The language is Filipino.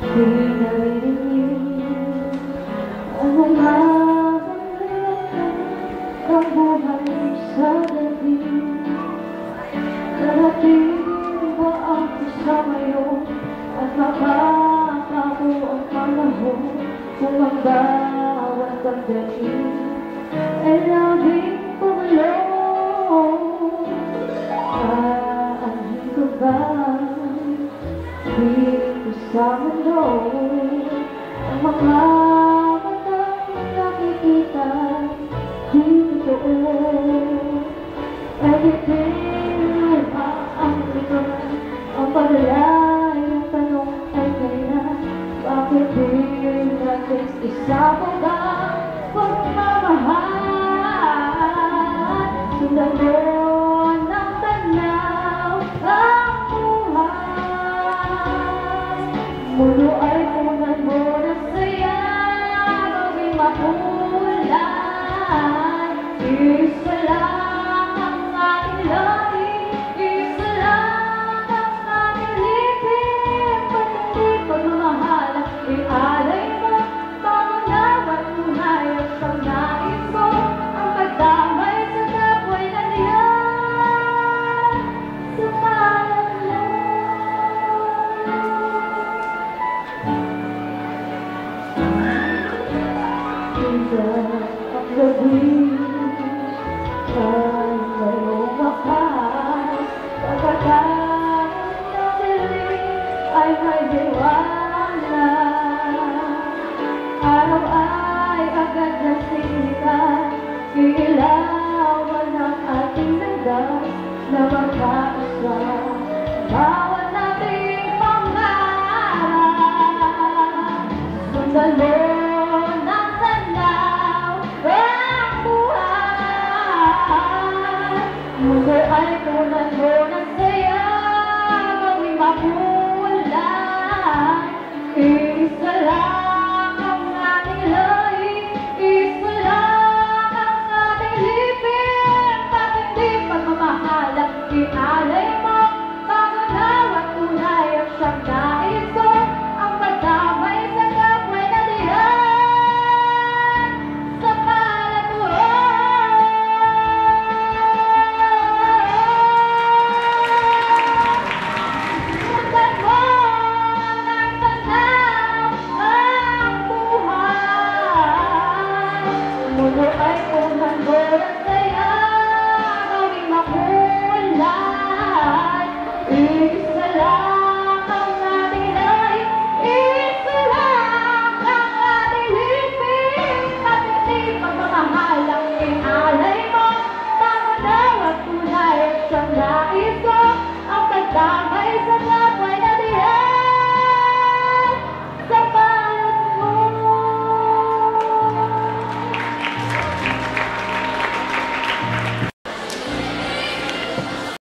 Di naririnig ang mga ng buhay sa gabi. Darating ba ang kasama yun at makakako ang panahon kung ang bawat pagdating ay laging pumulong? Aanhin ko ba dito sa mundo ang mga matang nakikita di totoo? Everything ang likuran, ang paglayong tanong ay kailan? Bakit di natin isabog ang pagmamahal? Sundan mo ng tanaw ang buhay. Mundo ay punan mo ng saya, gawing makulay. Isa lang ang ating lahi, isa lang ang ating lipin. Pati pagmamahal ang ialay mo, pangunawan tunay at ang nais mo, ang pagdamay sa kapwa'y nandiyan sa kalan ang gabi ay mayroong wakas. Pagkakaroon ng dilim ay may diwala. Araw ay agad na sinikat, iilawan ang ating landas na magkaisa. Bawat nating pangarap, sundan mo ng tanaw ang buhay. Mundo ay punan mo ng saya, gawing makulay. Isa lang ang ating lahi, isa lang ang ating lipin. Bakit di pagmamahal ang ialay mo, pangunaw at tunay ang siyang nais ko, ang pagdamay sa kapwa'y nandiyan sa kalatuhan. Sundan mo ng tanaw ang buhay. Mundo ay punan mo ng